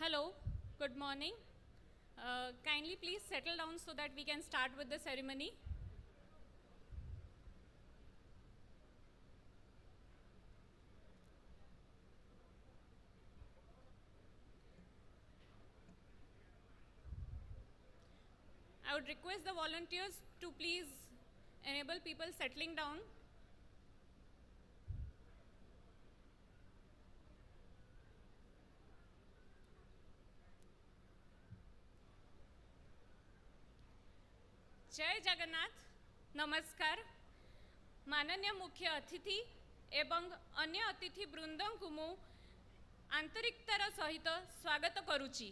Hello, good morning. Kindly please settle down so that we can start with the ceremony. I would request the volunteers to please enable people settling down. जय जगन्नाथ, नमस्कार। माननीय मुख्य अतिथि एवं अन्य अतिथि वृंद को मु आंतरिकतार सहित स्वागत करुची।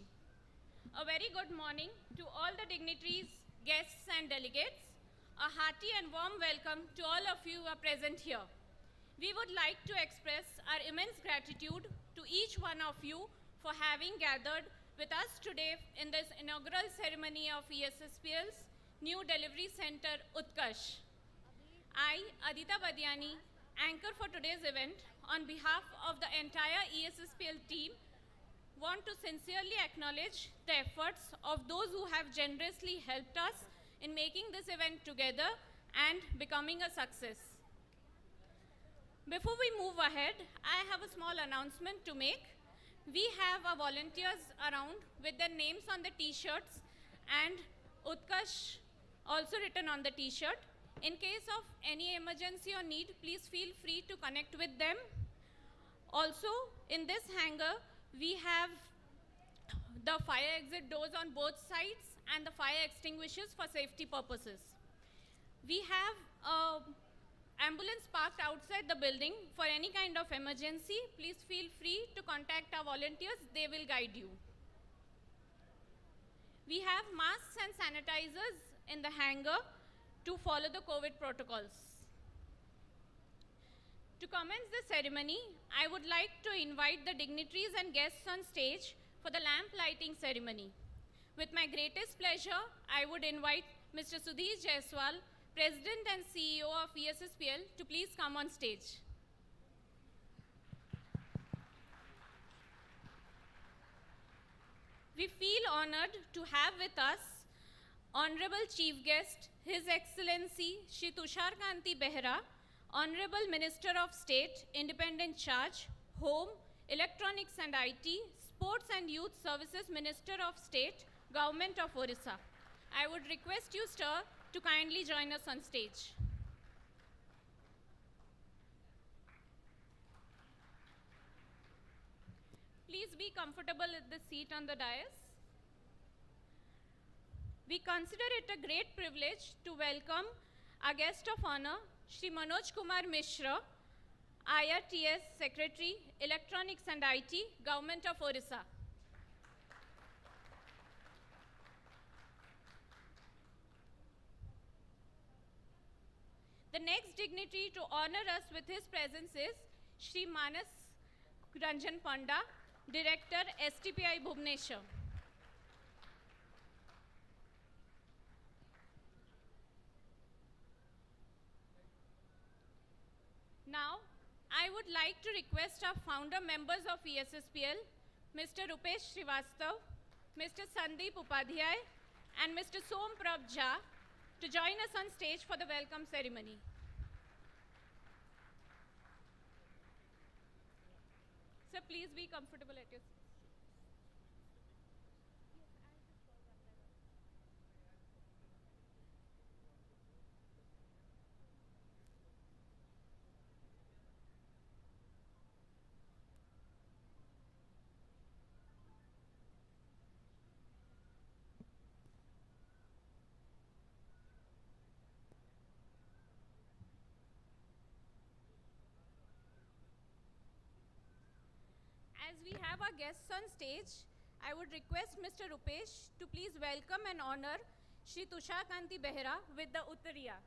A very good morning to all the dignitaries, guests and delegates. A hearty and warm welcome to all of you who are present here. We would like to express our immense gratitude to each one of you for having gathered with us today in this inaugural ceremony of ESSPL's new delivery center, Utkarsh. I, Adita Badiani, anchor for today's event, on behalf of the entire ESSPL team, want to sincerely acknowledge the efforts of those who have generously helped us in making this event together and becoming a success. Before we move ahead, I have a small announcement to make. We have our volunteers around with their names on the t-shirts and Utkarsh also written on the t-shirt. In case of any emergency or need, please feel free to connect with them. Also, in this hangar, we have the fire exit doors on both sides and the fire extinguishers for safety purposes. We have an ambulance parked outside the building for any kind of emergency. Please feel free to contact our volunteers. They will guide you. We have masks and sanitizers in the hangar to follow the COVID protocols. To commence the ceremony, I would like to invite the dignitaries and guests on stage for the lamp lighting ceremony. With my greatest pleasure, I would invite Mr. Sudhir Jaiswal, President and CEO of ESSPL, to please come on stage. We feel honored to have with us Honorable Chief Guest, His Excellency Shri Tusharkanti Behera, Honorable Minister of State, Independent Charge, Home, Electronics and IT, Sports and Youth Services Minister of State, Government of Odisha. I would request you, sir, to kindly join us on stage. Please be comfortable at the seat on the dais. We consider it a great privilege to welcome our guest of honor, Shri Manoj Kumar Mishra, IRTS Secretary, Electronics and IT, Government of Odisha. The next dignitary to honor us with his presence is Shri Manas Ranjan Panda, Director, STPI Bhubaneswar. Now, I would like to request our founder members of ESSPL, Mr. Rupesh Srivastav, Mr. Sandeep Upadhyay, and Mr. Som Prabh Jha to join us on stage for the welcome ceremony. Sir, please be comfortable at your seat. As we have our guests on stage, I would request Mr. Rupesh to please welcome and honor Shri Tusharkanti Behera with the Uttariya.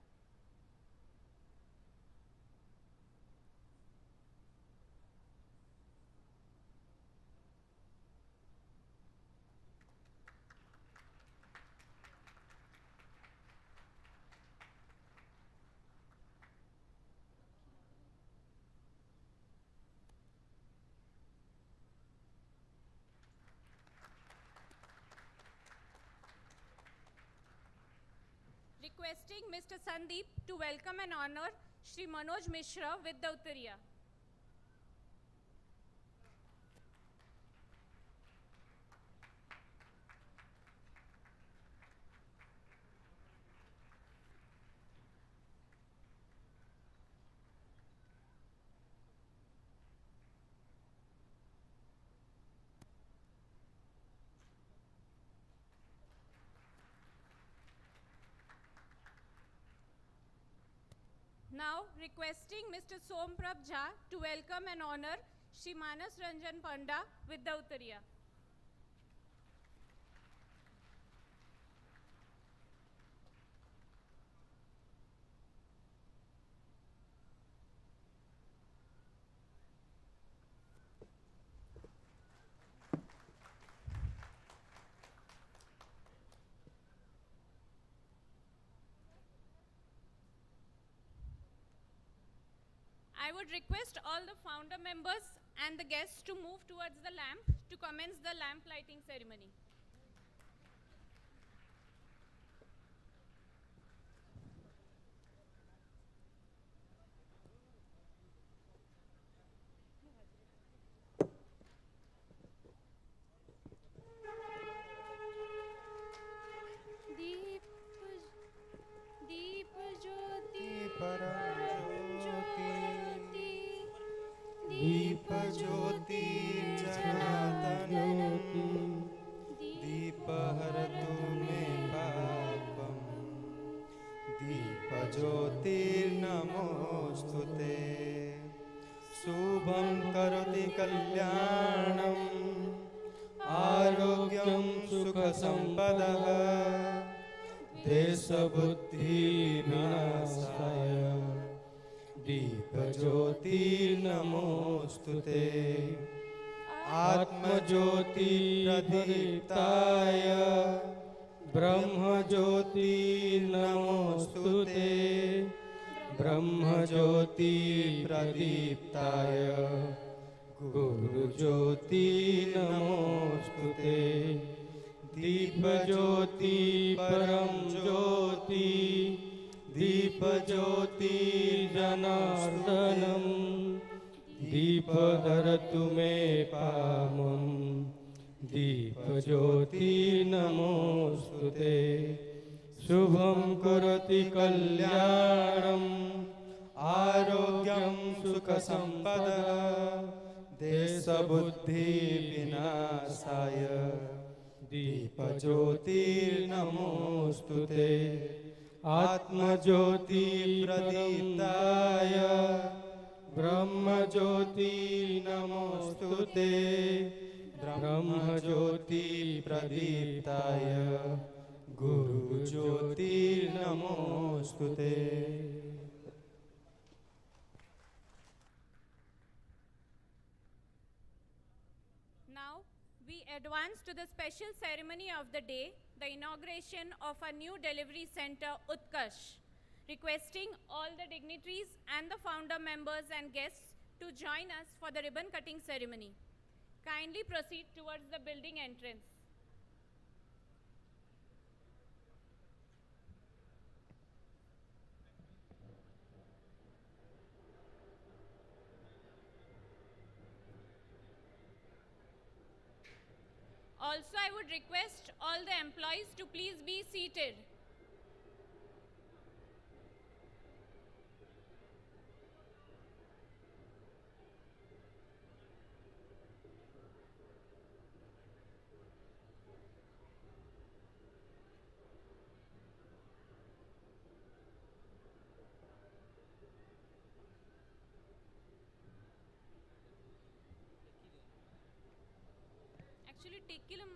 Requesting Mr. Sandeep to welcome and honor Shri Manoj Mishra with the Uttariya. Now requesting Mr. Somprab Jha to welcome and honor Shri Manas Ranjan Panda with the Uttariya. I would request all the founder members and the guests to move towards the lamp to commence the lamp lighting ceremony. दीप ज्योति दीप ज्योति जनार्दनम् दीपहरतु मे पापम् दीप ज्योतिर्नमोस्तुते शुभं करोति कल्याणम् आरोग्यं सुखसम्पदः देशबुद्धिविनाशाय दीपज्योतिर्नमोस्तुते आत्मज्योतिप्रदीप्ताय ब्रह्मज्योतिर्नमोस्तुते ब्रह्मज्योतिप्रदीप्ताय गुरुज्योतिर्नमोस्तुते दीपज्योति परम ज्योति दीपज्योति जनार्दनम् दीपधरतु मे पामम् दीपज्योति नमोस्तुते शुभं करोति कल्याणम् आरोग्यं सुखसम्पदः देशबुद्धिविनाशाय दीपज्योतिर्नमोस्तुते आत्मज्योतिप्रदीप्ताय ब्रह्मज्योतिर्नमोस्तुते ब्रह्मज्योतिप्रदीप्ताय गुरुज्योतिर्नमोस्तुते। Now we advance to the special ceremony of the day, the inauguration of a new delivery center, Utkarsh. Requesting all the dignitaries and the founder members and guests to join us for the ribbon cutting ceremony. Kindly proceed towards the building entrance. Also, I would request all the employees to please be seated. Actually, take kill him.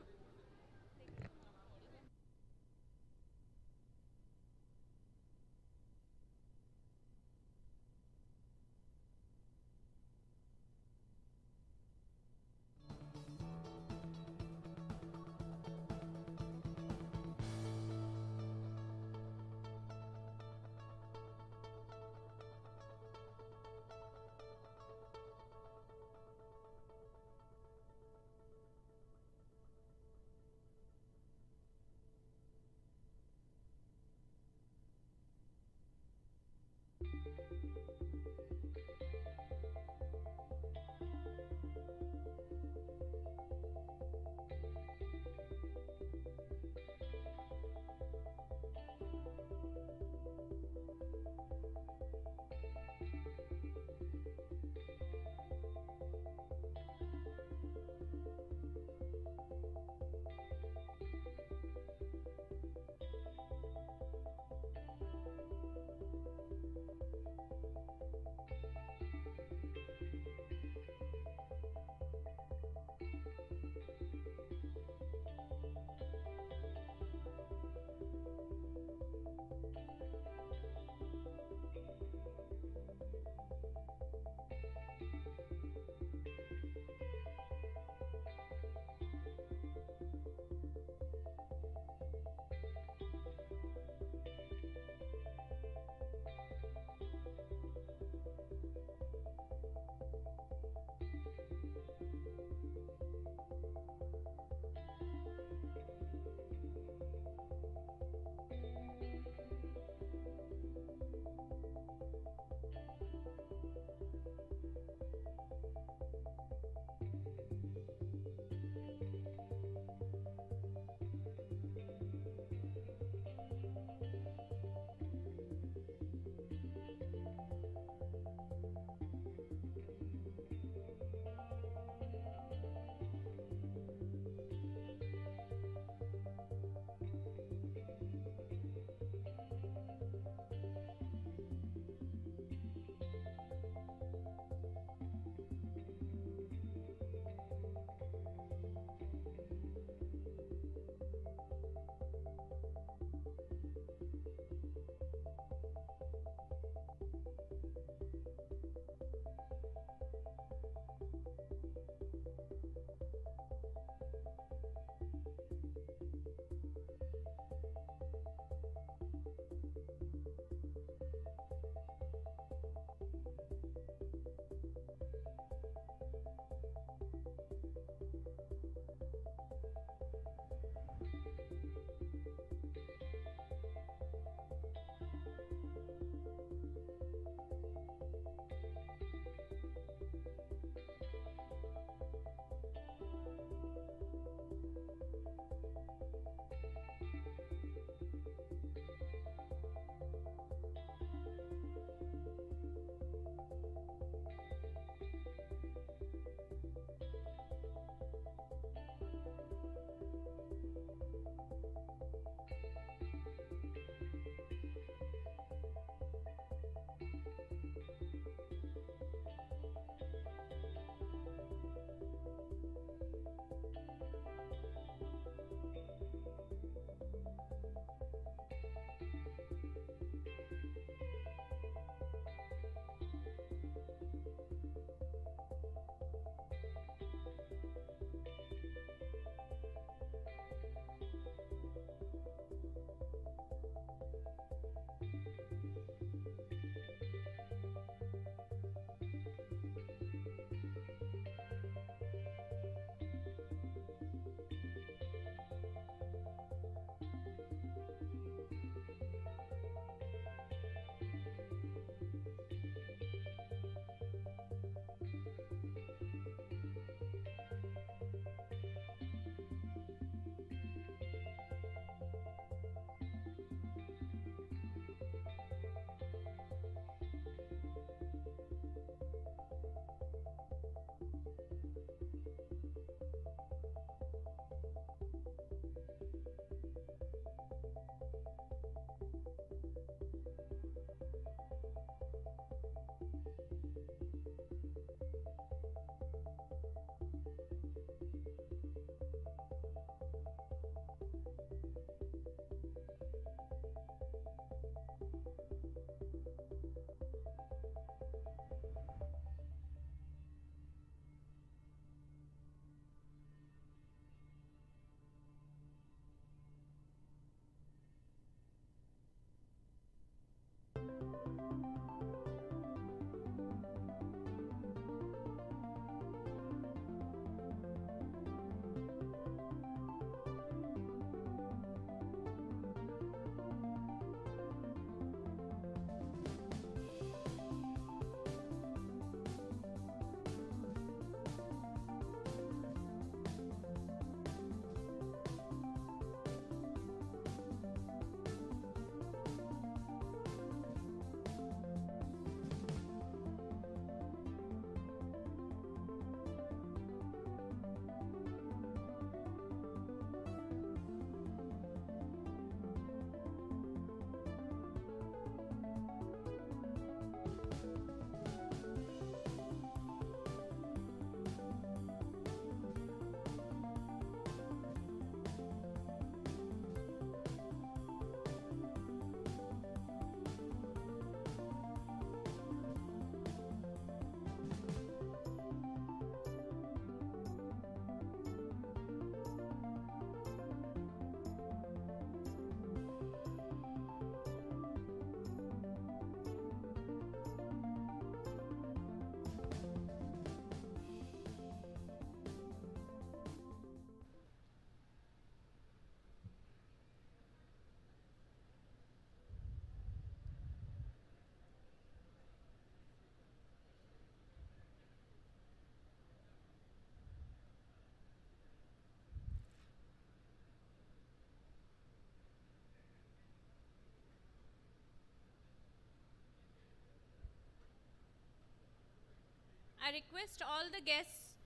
I request all the guests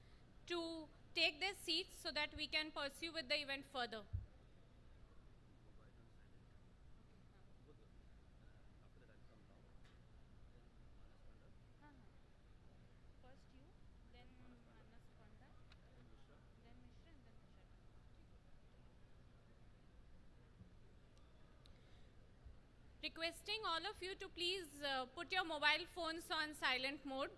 to take their seats so that we can pursue with the event further. First you, then Manas Panda, then Mishra, and then Tusharkanti. Requesting all of you to please put your mobile phones on silent mode.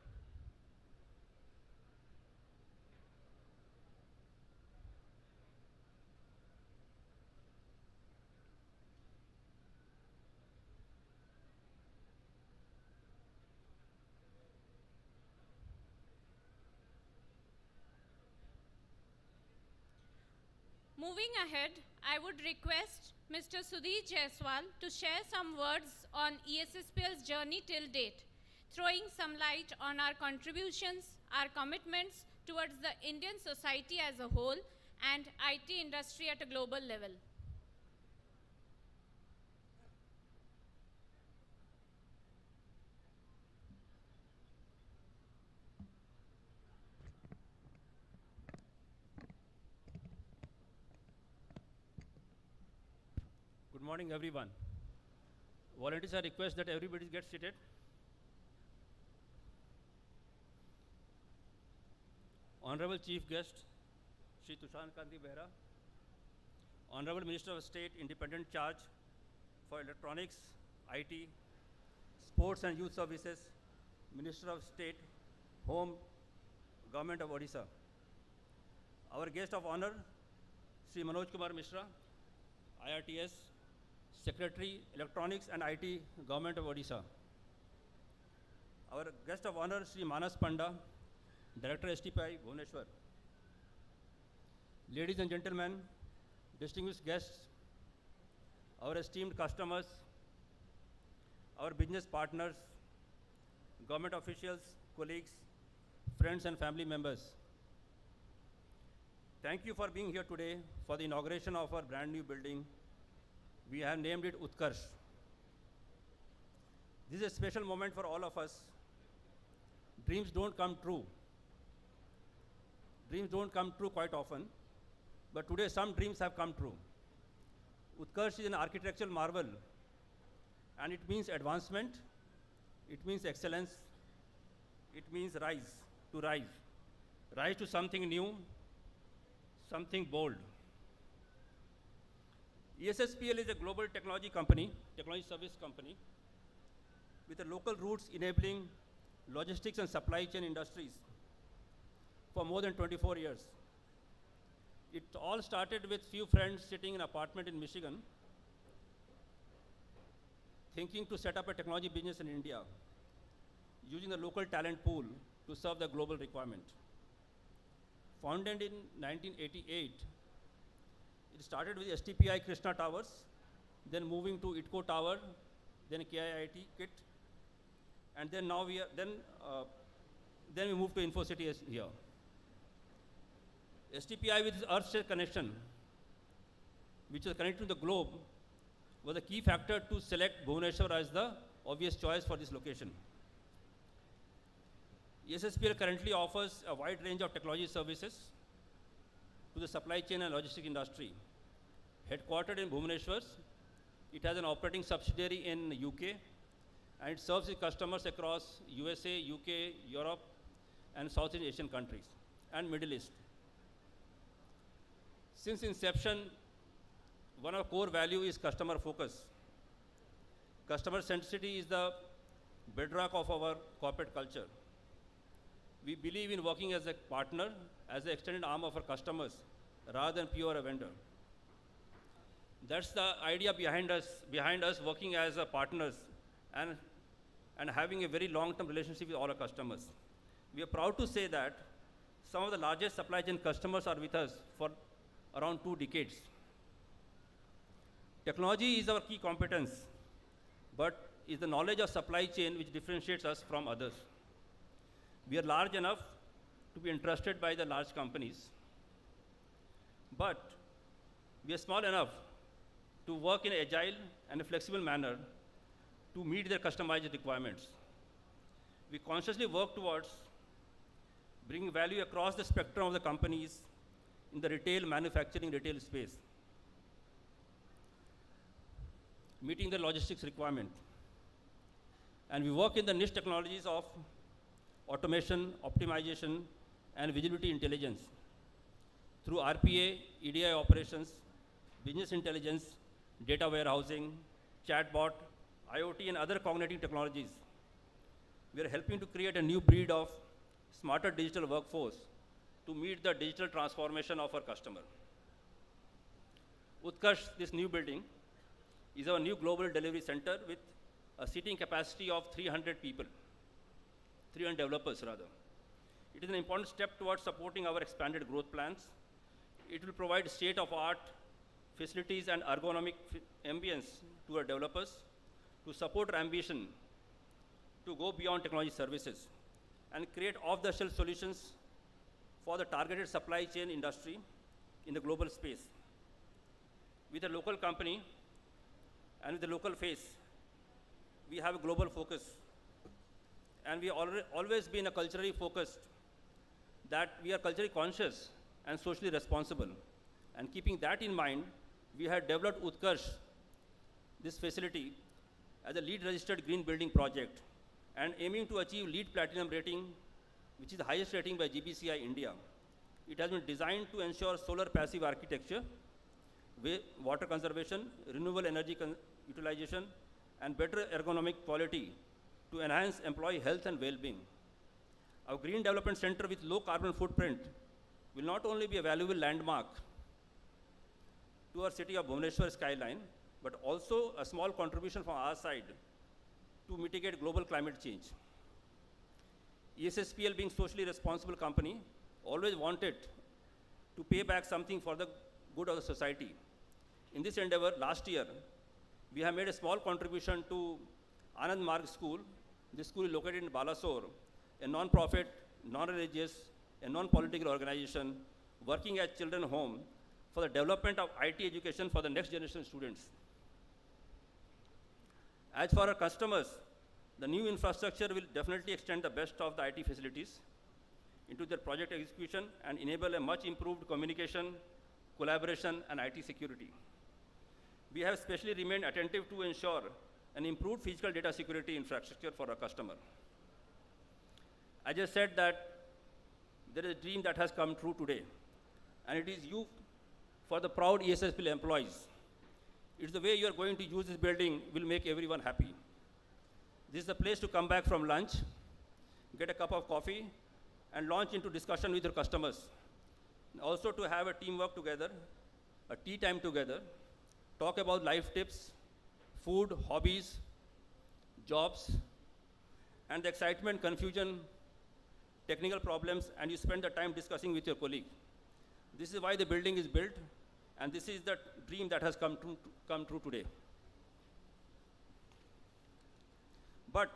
Moving ahead, I would request Mr. Sudhir Jaiswal to share some words on ESSPL's journey till date, throwing some light on our contributions, our commitments towards the Indian society as a whole and IT industry at a global level. Good morning, everyone. Volunteers, I request that everybody gets seated. Honorable Chief Guest, Shri Tusharkanti Behera, Honorable Minister of State, Independent Charge for Electronics, IT, Sports and Youth Services, Minister of State, Home, Government of Odisha. Our guest of honor, Sri Manoj Kumar Mishra, IRTS, Secretary, Electronics and IT, Government of Odisha. Our guest of honor, Sri Manas Panda, Director STPI, Bhubaneswar. Ladies and gentlemen, distinguished guests, our esteemed customers, our business partners, government officials, colleagues, friends and family members. Thank you for being here today for the inauguration of our brand new building. We have named it Utkarsh. This is a special moment for all of us. Dreams don't come true. Dreams don't come true quite often, but today some dreams have come true. Utkarsh is an architectural marvel, and it means advancement, it means excellence, it means rise, to rise. Rise to something new, something bold. ESSPL is a global technology company, technology service company, with a local roots enabling logistics and supply chain industries for more than 24 years. It all started with few friends sitting in an apartment in Michigan, thinking to set up a technology business in India, using the local talent pool to serve the global requirement. Founded in 1988, it started with STPI Krishna Towers, then moving to ITCO Tower, then KIIT Kit, and then now then we moved to Infocity here. STPI with its Earth-share connection, which is connected to the globe, was a key factor to select Bhubaneswar as the obvious choice for this location. ESSPL currently offers a wide range of technology services to the supply chain and logistics industry. Headquartered in Bhubaneswar, it has an operating subsidiary in UK, and it serves its customers across USA, UK, Europe, and Southeast Asian countries, and Middle East. Since inception, one of our core values is customer focus. Customer centricity is the bedrock of our corporate culture. We believe in working as a partner, as an extended arm of our customers, rather than pure a vendor. That's the idea behind us working as a partners and having a very long-term relationship with all our customers. We are proud to say that some of the largest supply chain customers are with us for around 2 decades. Technology is our key competence, but is the knowledge of supply chain which differentiates us from others. We are large enough to be entrusted by the large companies, but we are small enough to work in an agile and a flexible manner to meet their customized requirements. We consciously work towards bringing value across the spectrum of the companies in the retail, manufacturing, retail space, meeting the logistics requirement. And we work in the niche technologies of automation, optimization, and visibility intelligence through RPA, EDI operations, business intelligence, data warehousing, chatbot, IoT, and other cognitive technologies. We are helping to create a new breed of smarter digital workforce to meet the digital transformation of our customer. Utkarsh, this new building, is our new global delivery center with a seating capacity of 300 people, 300 developers rather. It is an important step towards supporting our expanded growth plans. It will provide state-of-art facilities and ergonomic ambience to our developers to support our ambition to go beyond technology services and create off-the-shelf solutions for the targeted supply chain industry in the global space. With a local company and with the local face, we have a global focus. And we always been a culturally focused, that we are culturally conscious and socially responsible. And keeping that in mind, we have developed Utkarsh, this facility, as a LEED registered green building project and aiming to achieve LEED Platinum rating, which is the highest rating by GBCI India. It has been designed to ensure solar passive architecture, water conservation, renewable energy utilization, and better ergonomic quality to enhance employee health and well-being. Our Green Development Center with low carbon footprint will not only be a valuable landmark to our city of Bhubaneswar skyline, but also a small contribution from our side to mitigate global climate change. ESSPL, being socially responsible company, always wanted to pay back something for the good of the society. In this endeavor, last year, we have made a small contribution to Anand Marg School. This school is located in Balasore, a non-profit, non-religious, and non-political organization working at children's home for the development of IT education for the next generation students. As for our customers, the new infrastructure will definitely extend the best of the IT facilities into their project execution and enable a much improved communication, collaboration, and IT security. We have especially remained attentive to ensure an improved physical data security infrastructure for our customer. I just said that there is a dream that has come true today, and it is you for the proud ESSPL employees. It's the way you are going to use this building will make everyone happy. This is the place to come back from lunch, get a cup of coffee, and launch into discussion with your customers. Also to have a teamwork together, a tea time together, talk about life tips, food, hobbies, jobs, and the excitement, confusion, technical problems, and you spend the time discussing with your colleague. This is why the building is built, and this is the dream that has come true today. But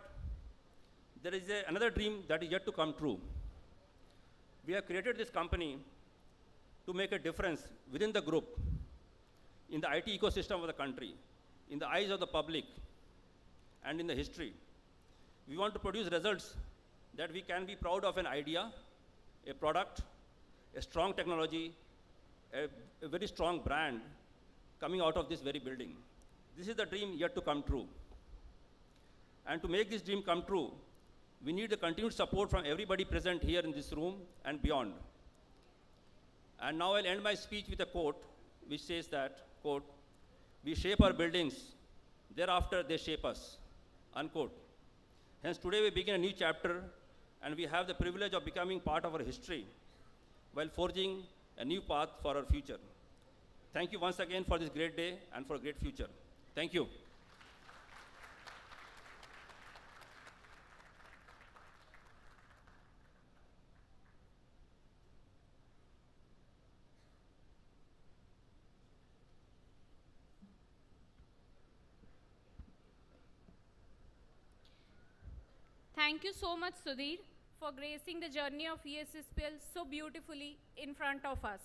there is another dream that is yet to come true. We have created this company to make a difference within the group, in the IT ecosystem of the country, in the eyes of the public, and in the history. We want to produce results that we can be proud of, an idea, a product, a strong technology, a very strong brand coming out of this very building. This is the dream yet to come true. And to make this dream come true, we need the continued support from everybody present here in this room and beyond. And now I'll end my speech with a quote which says that, quote, "We shape our buildings, thereafter they shape us," unquote. Hence today we begin a new chapter, and we have the privilege of becoming part of our history while forging a new path for our future. Thank you once again for this great day and for a great future. Thank you. Thank you so much, Sudhir, for gracing the journey of ESSPL so beautifully in front of us.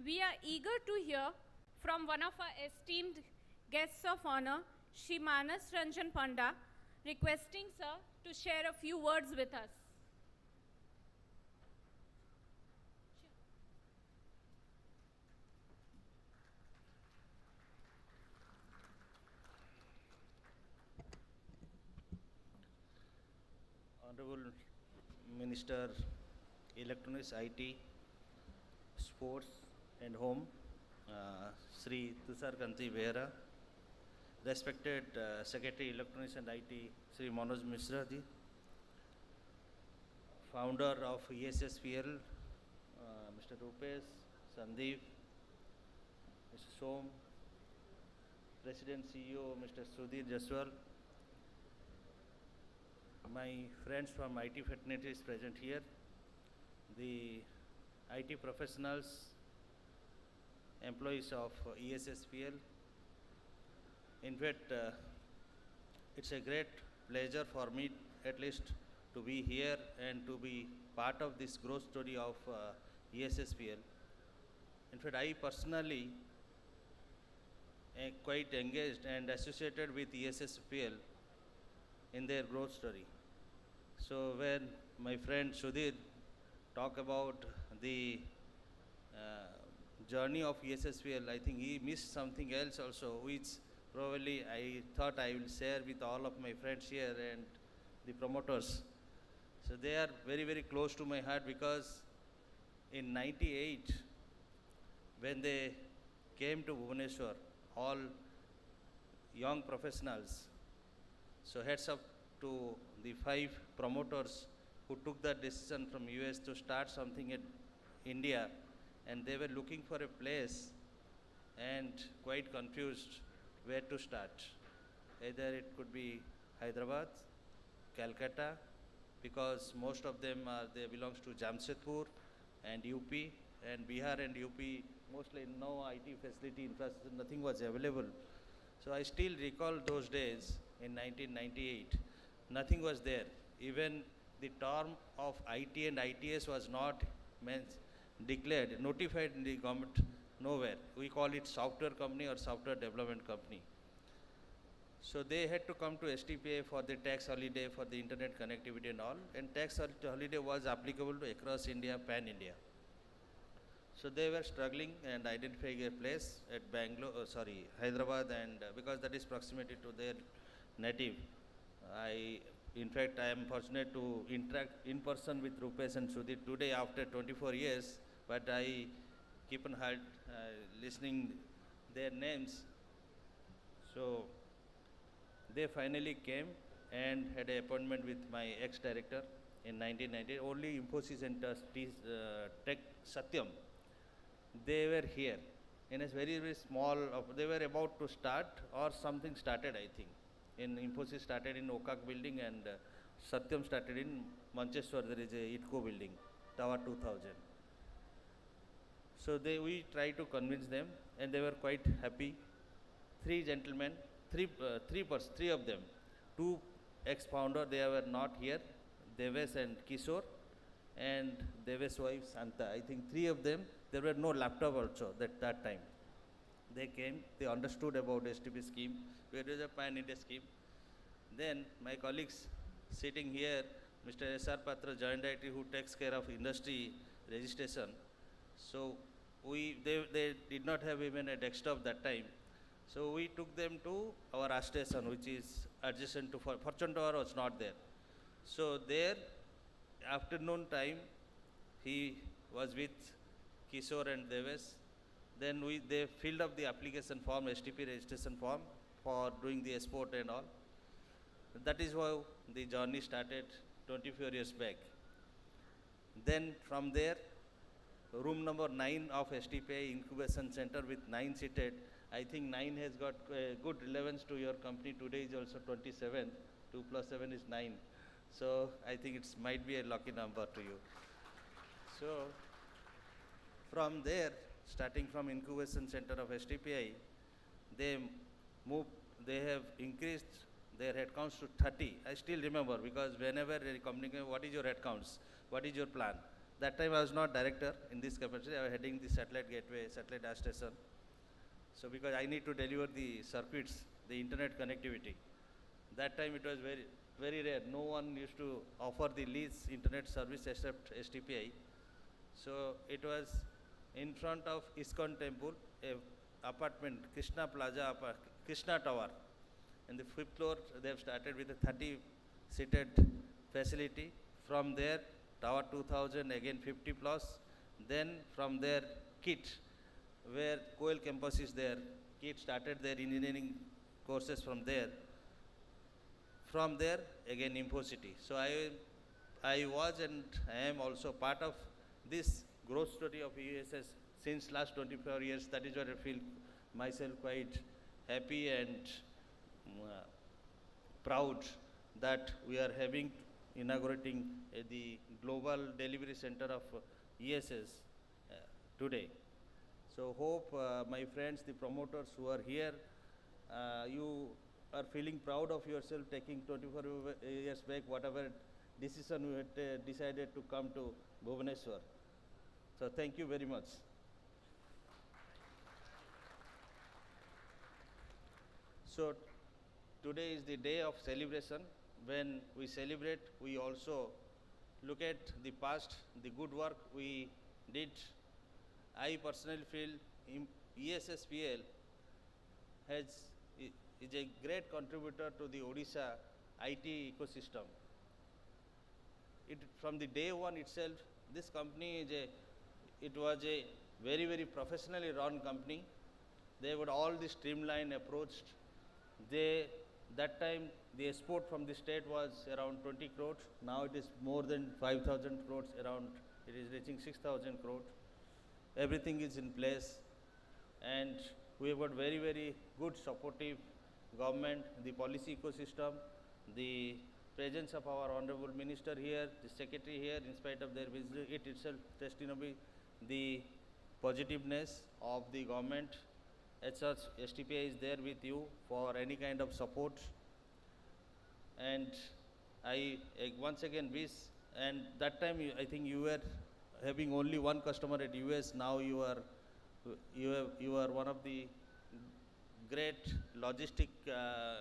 We are eager to hear from one of our esteemed guests of honor, Shri Manas Ranjan Panda, requesting sir to share a few words with us. Honorable Minister, Electronics, IT, Sports and Home, Shri Tusharkanti Behera, respected Secretary Electronics and IT, Shri Manoj Mishra ji, founder of ESSPL, Mr. Rupesh, Sandeep, Mr. Som, President CEO, Mr. Sudhir Jaswal, my friends from IT fraternity is present here, the IT professionals, employees of ESSPL. In fact, it's a great pleasure for me at least to be here and to be part of this growth story of ESSPL. In fact, I personally am quite engaged and associated with ESSPL in their growth story. So when my friend Sudhir talked about the journey of ESSPL, I think he missed something else also, which probably I thought I will share with all of my friends here and the promoters. So they are very, very close to my heart because in 98, when they came to Bhubaneswar, all young professionals, so heads up to the 5 promoters who took that decision from US to start something in India, and they were looking for a place and quite confused where to start. Either it could be Hyderabad, Calcutta, because most of them they belongs to Jamshedpur and UP, and Bihar and UP, mostly no IT facility infrastructure, nothing was available. So I still recall those days in 1998, nothing was there. Even the term of IT and ITS was not declared, notified in the government, nowhere. We call it software company or software development company. So they had to come to STPA for the tax holiday, for the internet connectivity and all, and tax holiday was applicable to across India, pan-India. So they were struggling and identifying a place at Hyderabad, and because that is proximity to their native. In fact, I am fortunate to interact in person with Rupesh and Sudhir today after 24 years, but I keep on heart listening their names. So they finally came and had an appointment with my ex-director in 1990. Only Infosys and Tech Satyam, they were here in a very, very small, they were about to start or something started, I think. In Infosys started in Okak building, and Satyam started in Manchester. There is a ITCO building, Tower 2000. So we tried to convince them, and they were quite happy. 3 gentlemen, three of them, 2 ex-founder, they were not here, Devesh and Kishore, and Devesh wife Santa. I think 3 of them, there were no laptop also that time. They came, they understood about STP scheme, where is a pan-India scheme. Then my colleagues sitting here, Mr. S.R. Patra, Joint Director, who takes care of industry registration. So they did not have even a desktop that time. So we took them to our R station, which is adjacent to Fortune Tower was not there. So there, afternoon time, he was with Kishore and Devesh. Then they filled up the application form, STP registration form, for doing the export and all. That is how the journey started 24 years back. Then from there, room number 9 of STPI Incubation Center with 9 seated. I think 9 has got good relevance to your company. Today is also 27. 2 plus 7 is 9. So I think it might be a lucky number to you. So from there, starting from Incubation Center of STPI, they have increased their headcounts to 30. I still remember, because whenever they communicate, what is your headcounts? What is your plan? That time I was not director in this capacity. I was heading the satellite gateway, satellite dash station. So because I need to deliver the circuits, the internet connectivity. That time it was very rare. No one used to offer the lease internet service except STPI. So it was in front of ISKCON temple, a apartment, Krishna Plaza, Krishna Tower. In the 5th floor, they have started with a 30-seated facility. From there, Tower 2000, again 50 plus. Then from there, KIT, where Coel campus is there. KIT started their engineering courses from there. From there, again Infocity. So I was and I am also part of this growth story of ESS since last 24 years. That is what I feel myself quite happy and proud that we are inaugurating the global delivery center of ESS today. So hope my friends, the promoters who are here, you are feeling proud of yourself taking 24 years back whatever decision we had decided to come to Bhubaneswar. So thank you very much. So today is the day of celebration. When we celebrate, we also look at the past, the good work we did. I personally feel ESSPL is a great contributor to the Odisha IT ecosystem. From the day one itself, this company was a very professionally run company. They would all the streamline approached. That time the export from the state was around 20 crores. Now it is more than 5,000 crores around. It is reaching 6,000 crores. Everything is in place, and we have got very good supportive government, the policy ecosystem, the presence of our honorable minister here, the secretary here, in spite of their visit, it itself testimony the positiveness of the government. As such, STPI is there with you for any kind of support. And I once again wish, and that time I think you were having only one customer at US. Now you are one of the great logistic,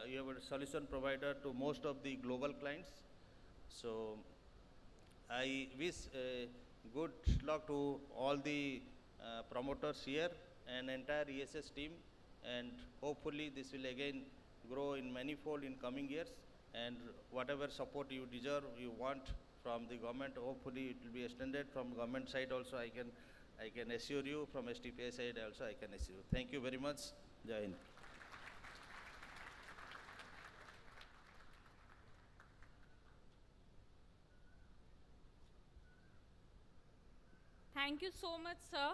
you have a solution provider to most of the global clients. So I wish good luck to all the promoters here and entire ESS team, and hopefully this will again grow in manifold in coming years, and whatever support you deserve, you want from the government, hopefully it will be extended from government side also. I can assure you, from STPI side also I can assure you. Thank you very much. Jai Hind. Thank you so much, sir,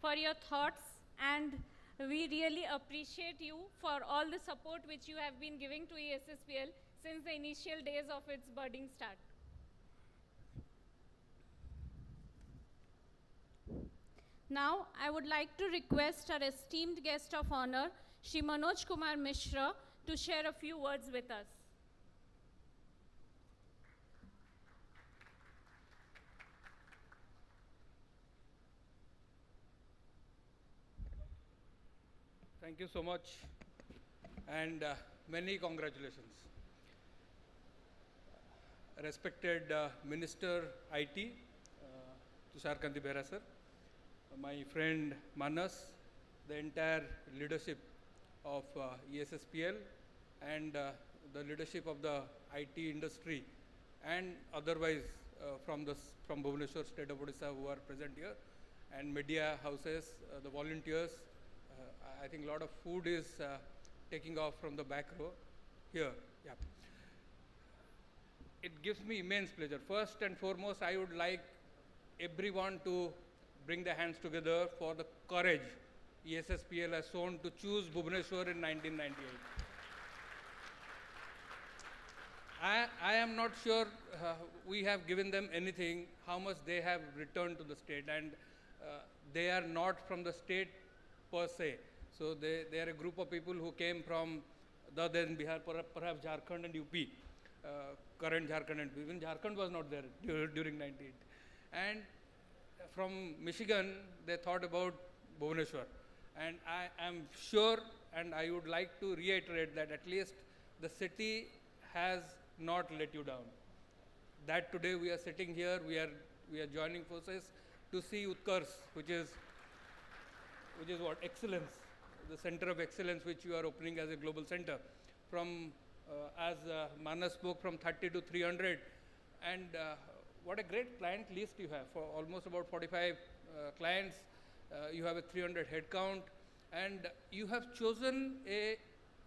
for your thoughts, and we really appreciate you for all the support which you have been giving to ESSPL since the initial days of its budding start. Now, I would like to request our esteemed guest of honor, Shri Manoj Kumar Mishra, to share a few words with us. Thank you so much, and many congratulations. Respected Minister IT, Tusharkanti Behera sir, my friend Manas, the entire leadership of ESSPL, and the leadership of the IT industry, and otherwise from Bhubaneswar state of Odisha who are present here, and media houses, the volunteers. I think a lot of food is taking off from the back row here. Yeah. It gives me immense pleasure. First and foremost, I would like everyone to bring their hands together for the courage ESSPL has shown to choose Bhubaneswar in 1998. I am not sure we have given them anything, how much they have returned to the state, and they are not from the state per se. So they are a group of people who came from the other than Bihar, perhaps Jharkhand and UP, current Jharkhand and even Jharkhand was not there during 98. And from Michigan, they thought about Bhubaneswar. And I am sure, and I would like to reiterate that at least the city has not let you down. That today we are sitting here, we are joining forces to see Utkarsh, which is what? Excellence, the center of excellence which you are opening as a global center. From, as Manas spoke, from 30 to 300. And what a great client list you have. For almost about 45 clients, you have a 300 head count. And you have chosen a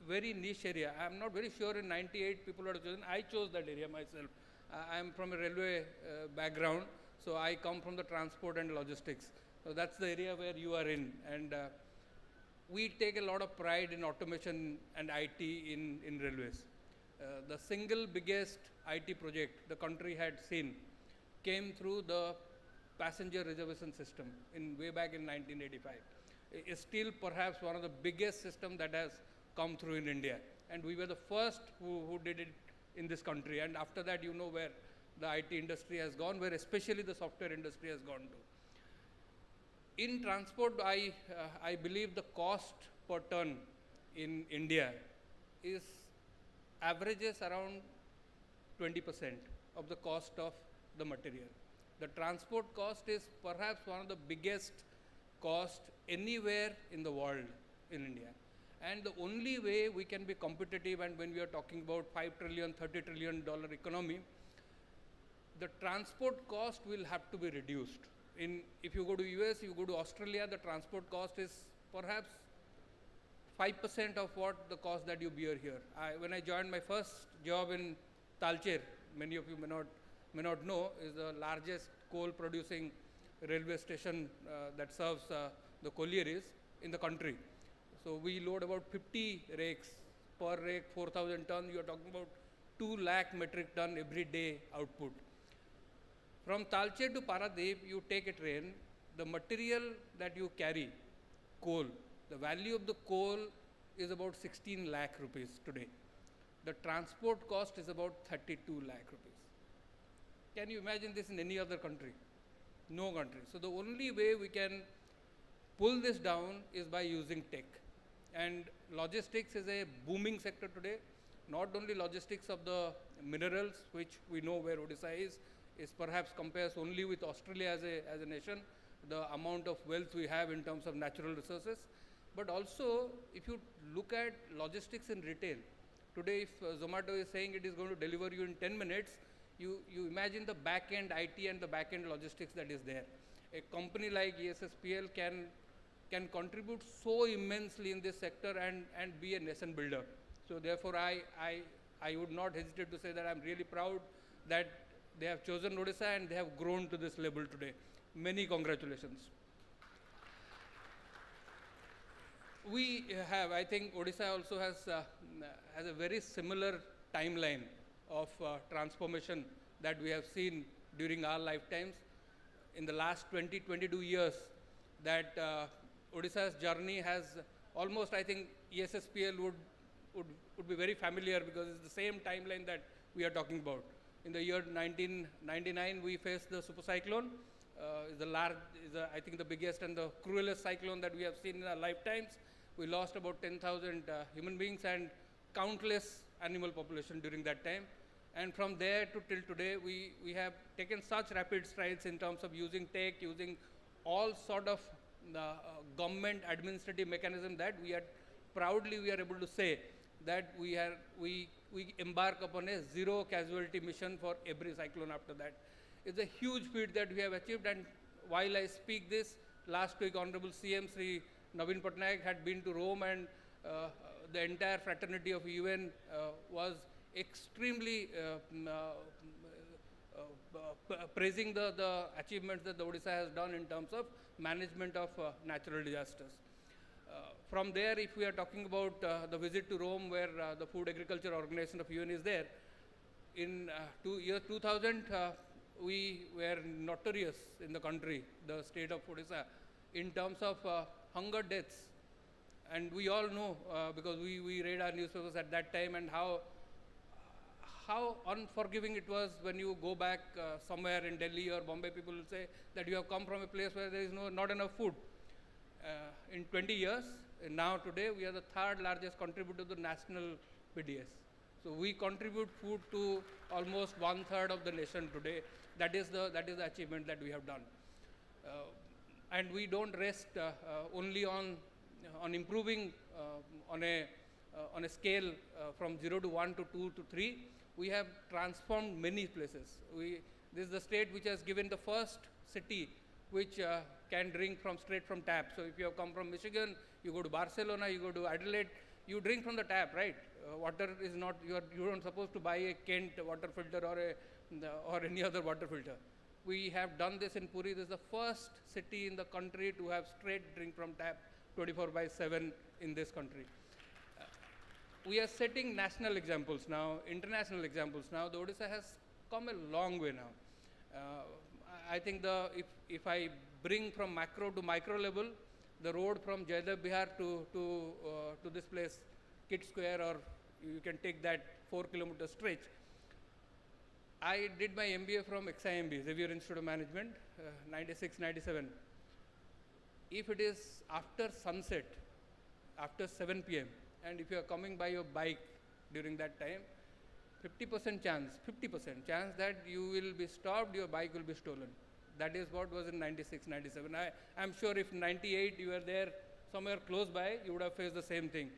very niche area. I am not very sure in 98 people would have chosen. I chose that area myself. I am from a railway background, so I come from the transport and logistics. So that's the area where you are in. And we take a lot of pride in automation and IT in railways. The single biggest IT project the country had seen came through the passenger reservation system way back in 1985. It's still perhaps one of the biggest systems that has come through in India. And we were the first who did it in this country. And after that, you know where the IT industry has gone, where especially the software industry has gone to. In transport, I believe the cost per ton in India is averages around 20% of the cost of the material. The transport cost is perhaps one of the biggest cost anywhere in the world in India. And the only way we can be competitive, and when we are talking about $5 trillion, $30 trillion economy, the transport cost will have to be reduced. If you go to US, you go to Australia, the transport cost is perhaps 5% of what the cost that you bear here. When I joined my first job in Talcher, many of you may not know, is the largest coal producing railway station that serves the collieries in the country. So we load about 50 rakes, per rake 4,000 tons. You are talking about 2 lakh metric ton every day output. From Talcher to Paradip, you take a train, the material that you carry, coal, the value of the coal is about 16 lakh rupees today. The transport cost is about 32 lakh rupees. Can you imagine this in any other country? No country. So the only way we can pull this down is by using tech. And logistics is a booming sector today. Not only logistics of the minerals, which we know where Odisha is perhaps compares only with Australia as a nation, the amount of wealth we have in terms of natural resources. But also, if you look at logistics in retail, today if Zomato is saying it is going to deliver you in 10 minutes, you imagine the back-end IT and the back-end logistics that is there. A company like ESSPL can contribute so immensely in this sector and be a nation builder. So therefore, I would not hesitate to say that I'm really proud that they have chosen Odisha and they have grown to this level today. Many congratulations. We have, I think Odisha also has a very similar timeline of transformation that we have seen during our lifetimes. In the last 22 years, that Odisha's journey has almost, I think, ESSPL would be very familiar because it's the same timeline that we are talking about. In the year 1999, we faced the super cyclone. I think the biggest and the cruelest cyclone that we have seen in our lifetimes. We lost about 10,000 human beings and countless animal population during that time. And from there to till today, we have taken such rapid strides in terms of using tech, using all sort of government administrative mechanism that we are able to say that we embark upon a zero casualty mission for every cyclone after that. It's a huge feat that we have achieved, and while I speak this, last week Honorable CM Shri Naveen Patnaik had been to Rome, and the entire fraternity of UN was extremely praising the achievements that the Odisha has done in terms of management of natural disasters. From there, if we are talking about the visit to Rome, where the Food Agriculture Organization of UN is there, in year 2000, we were notorious in the country, the state of Odisha, in terms of hunger deaths. And we all know, because we read our newspapers at that time, and how unforgiving it was when you go back somewhere in Delhi or Bombay. People will say that you have come from a place where there is not enough food. In 20 years, now today, we are the third largest contributor to the national PDS. So we contribute food to almost 1/3 of the nation today. That is the achievement that we have done. And we don't rest only on improving on a scale from 0 to 1 to 2 to 3. We have transformed many places. This is the state which has given the first city which can drink straight from tap. So if you have come from Michigan, you go to Barcelona, you go to Adelaide, you drink from the tap, right? Water is not, you don't supposed to buy a Kent water filter or any other water filter. We have done this in Puri. This is the first city in the country to have straight drink from tap 24/7 in this country. We are setting national examples now, international examples now. The Odisha has come a long way now. I think if I bring from macro to micro level, the road from Jaydev Bihar to this place, Kid Square, or you can take that 4-kilometer stretch. I did my MBA from XIMB, Xavier Institute of Management, 96, 97. If it is after sunset, after 7 p.m., and if you are coming by your bike during that time, 50% chance that you will be stopped, your bike will be stolen. That is what was in 96, 97. I'm sure if 98 you were there somewhere close by, you would have faced the same thing.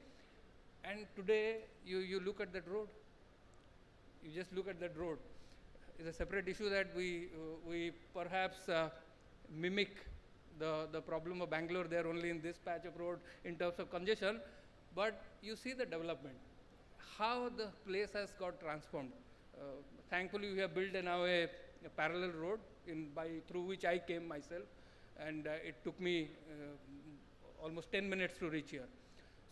And today, you look at that road. You just look at that road. It's a separate issue that we perhaps mimic the problem of Bangalore there only in this patch of road in terms of congestion. But you see the development, how the place has got transformed. Thankfully, we have built now a parallel road through which I came myself, and it took me almost 10 minutes to reach here.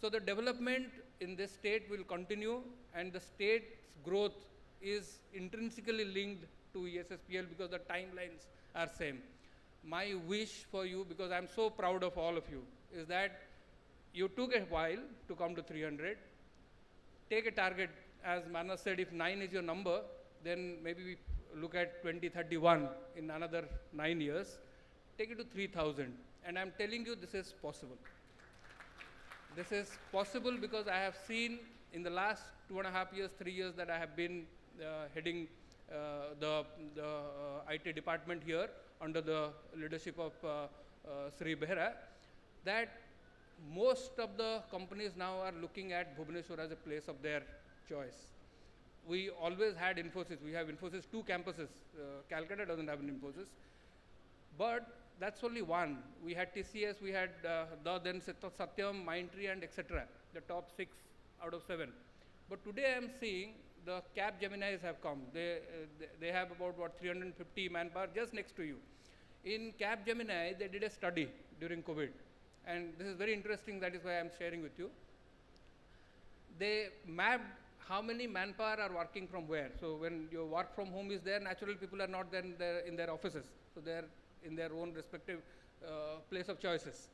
So the development in this state will continue, and the state's growth is intrinsically linked to ESSPL because the timelines are same. My wish for you, because I'm so proud of all of you, is that you took a while to come to 300. Take a target, as Manas said, if 9 is your number, then maybe we look at 2031 in another 9 years. Take it to 3,000. And I'm telling you, this is possible. This is possible because I have seen in the last 2.5 years, 3 years that I have been heading the IT department here under the leadership of Shri Behera, that most of the companies now are looking at Bhubaneswar as a place of their choice. We always had Infosys. We have Infosys 2 campuses. Calcutta doesn't have an Infosys. But that's only one. We had TCS, we had then Satyam, Mindtree, and etc. The top 6 out of 7. But today I am seeing the Capgeminis have come. They have about 350 manpower just next to you. In Capgemini, they did a study during COVID. And this is very interesting, that is why I am sharing with you. They mapped how many manpower are working from where. So when your work from home is there, naturally people are not then in their offices. So they are in their own respective place of choices.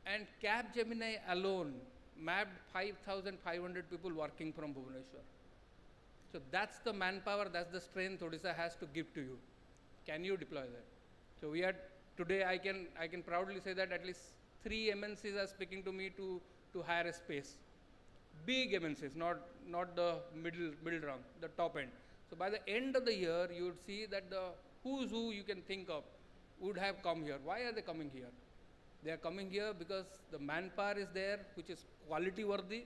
And Capgemini alone mapped 5,500 people working from Bhubaneswar. So that's the manpower, that's the strength Odisha has to give to you. Can you deploy that? So we are, today I can proudly say that at least 3 MNCs are speaking to me to hire a space. Big MNCs, not the middle rung, the top end. So by the end of the year, you would see that the who's who you can think of would have come here. Why are they coming here? They are coming here because the manpower is there, which is quality worthy.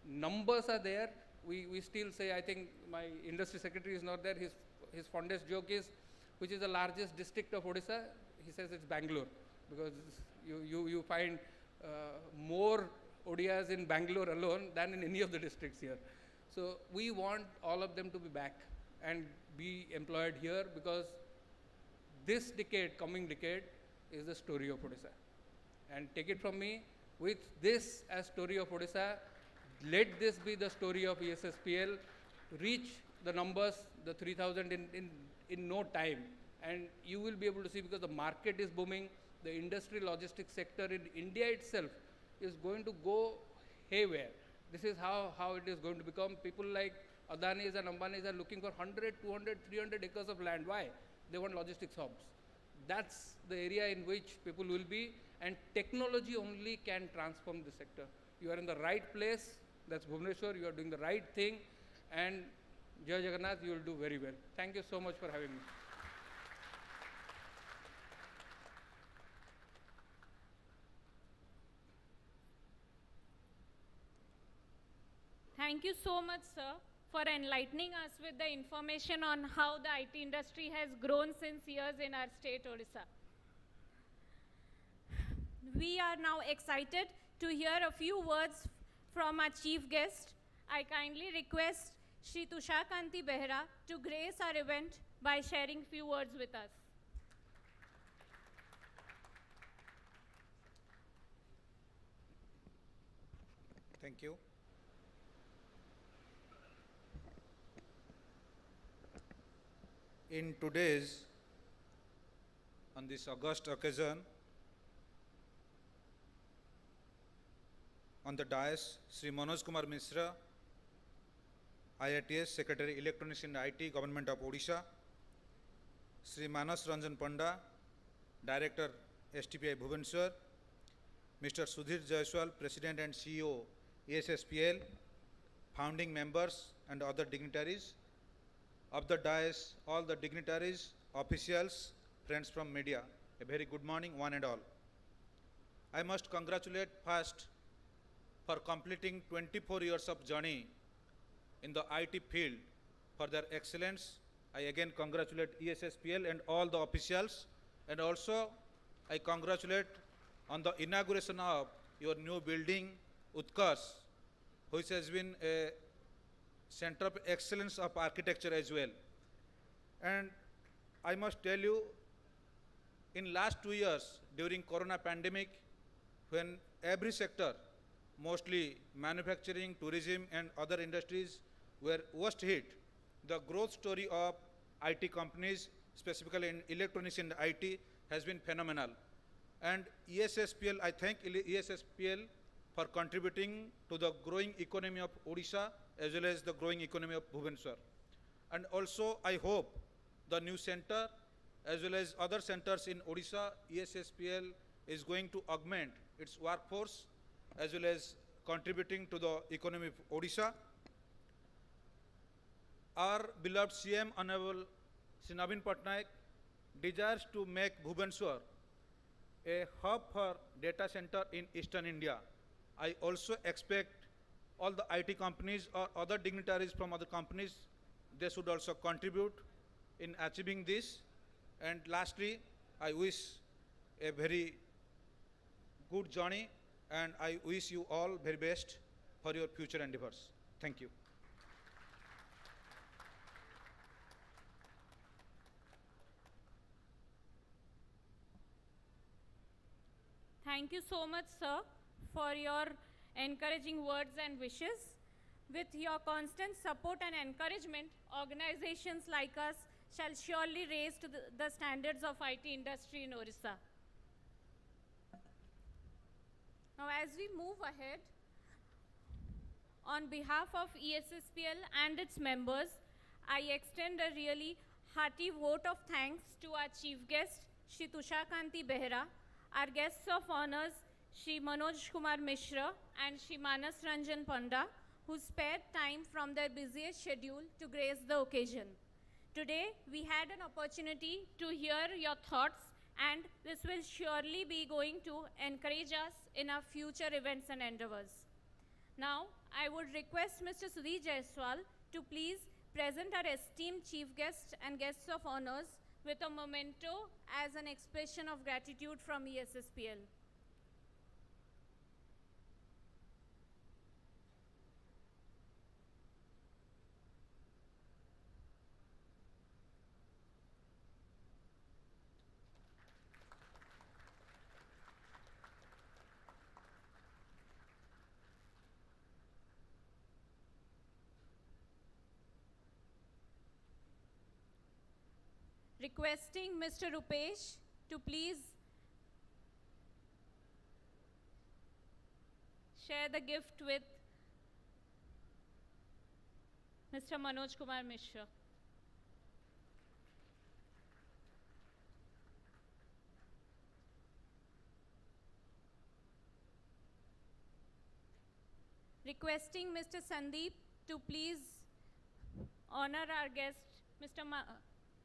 Numbers are there. We still say, I think my industry secretary is not there. His fondest joke is, which is the largest district of Odisha? He says it's Bangalore, because you find more ODIs in Bangalore alone than in any of the districts here. So we want all of them to be back and be employed here, because this decade, coming decade, is the story of Odisha. And take it from me, with this as story of Odisha, let this be the story of ESSPL, reach the numbers, the 3,000 in no time. And you will be able to see, because the market is booming, the industry logistics sector in India itself is going to go haywire. This is how it is going to become. People like Adanis and Ambanis are looking for 100, 200, 300 acres of land. Why? They want logistics hubs. That's the area in which people will be, and technology only can transform the sector. You are in the right place, that's Bhubaneswar, you are doing the right thing, and Jai Jagannath, you will do very well. Thank you so much for having me. Thank you so much, sir, for enlightening us with the information on how the IT industry has grown since years in our state, Odisha. We are now excited to hear a few words from our chief guest. I kindly request Shri Tusharkanti Behera to grace our event by sharing few words with us. Thank you. In today's, on this August occasion, on the dais, Sri Manoj Kumar Mishra, IITS Secretary Electronics and IT, Government of Odisha, Sri Manas Ranjan Panda, Director STPI Bhubaneswar, Mr. Sudhir Jaiswal, President and CEO ESSPL, founding members and other dignitaries of the dais, all the dignitaries, officials, friends from media, a very good morning one and all. I must congratulate first for completing 24 years of journey in the IT field for their excellence. I again congratulate ESSPL and all the officials, and also I congratulate on the inauguration of your new building, Utkarsh, which has been a center of excellence of architecture as well. And I must tell you, in last 2 years during Corona pandemic, when every sector, mostly manufacturing, tourism and other industries were worst hit, the growth story of IT companies, specifically in electronics and IT, has been phenomenal. And ESSPL, I thank ESSPL for contributing to the growing economy of Odisha as well as the growing economy of Bhubaneswar. And also I hope the new center as well as other centers in Odisha, ESSPL is going to augment its workforce as well as contributing to the economy of Odisha. Our beloved CM, Honorable Shri Naveen Patnaik, desires to make Bhubaneswar a hub for data center in Eastern India. I also expect all the IT companies or other dignitaries from other companies, they should also contribute in achieving this. And lastly, I wish a very good journey, and I wish you all very best for your future endeavors. Thank you. Thank you so much, sir, for your encouraging words and wishes. With your constant support and encouragement, organizations like us shall surely raise to the standards of IT industry in Orissa. Now, as we move ahead, on behalf of ESSPL and its members, I extend a really hearty vote of thanks to our chief guest, Shri Tusharkanti Behera, our guests of honors, Shri Manoj Kumar Mishra and Shri Manas Ranjan Panda, who spared time from their busiest schedule to grace the occasion. Today, we had an opportunity to hear your thoughts, and this will surely be going to encourage us in our future events and endeavors. Now, I would request Mr. Sudhir Jaiswal to please present our esteemed chief guests and guests of honors with a memento as an expression of gratitude from ESSPL. Requesting Mr. Rupesh to please share the gift with Mr. Manoj Kumar Mishra. Requesting Mr. Sandeep to please honor our guest, Mr.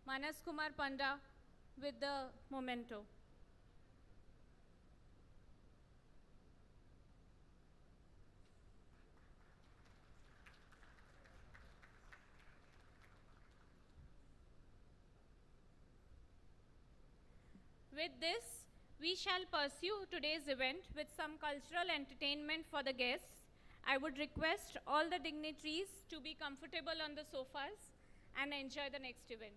Manas Kumar Panda, with the memento. With this, we shall pursue today's event with some cultural entertainment for the guests. I would request all the dignitaries to be comfortable on the sofas and enjoy the next event.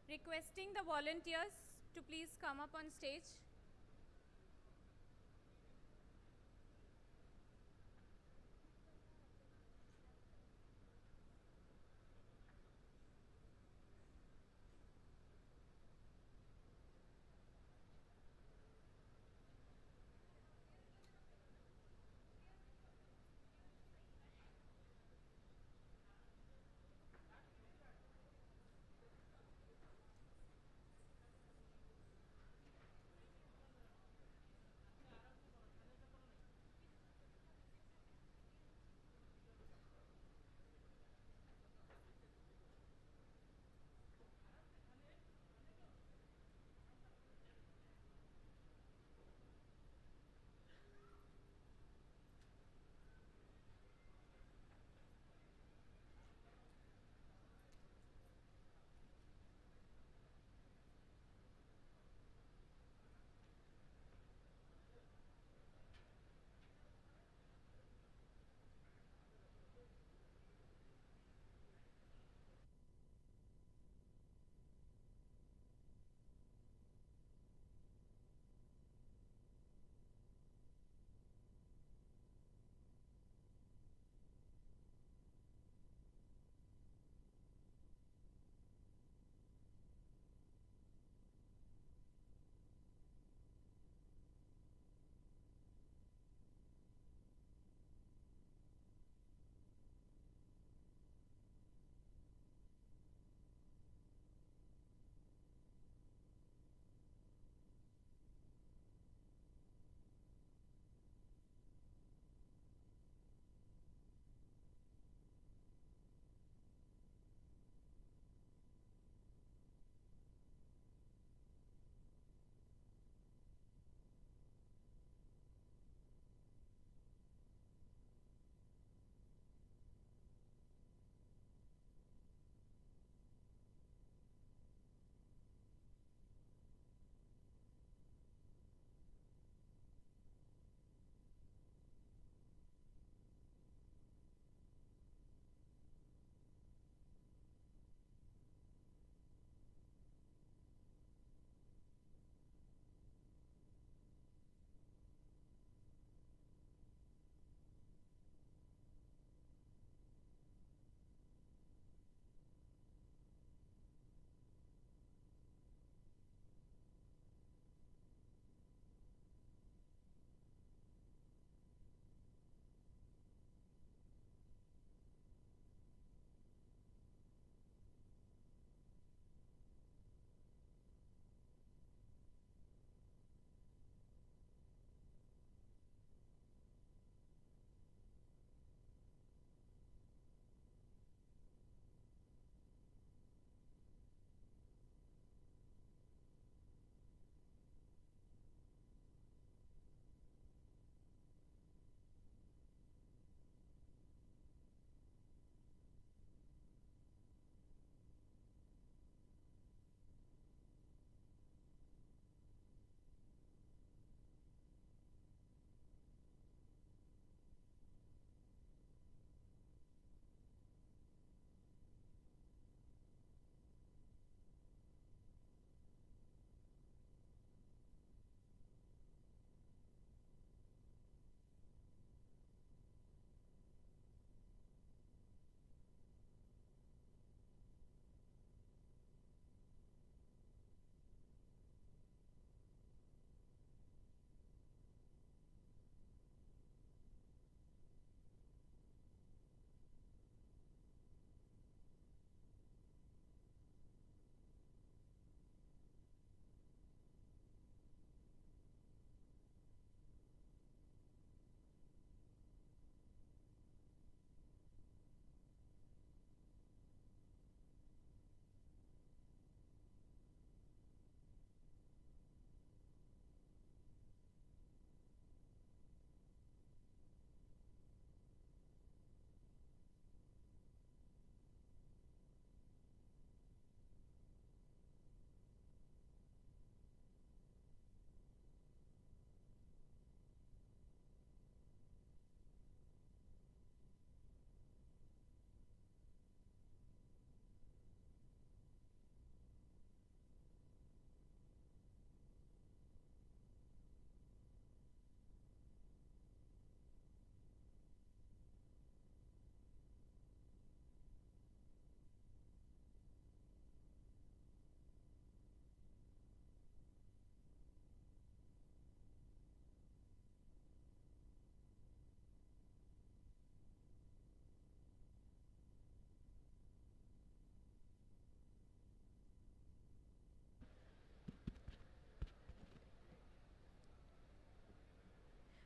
Requesting the volunteers to please come up on stage.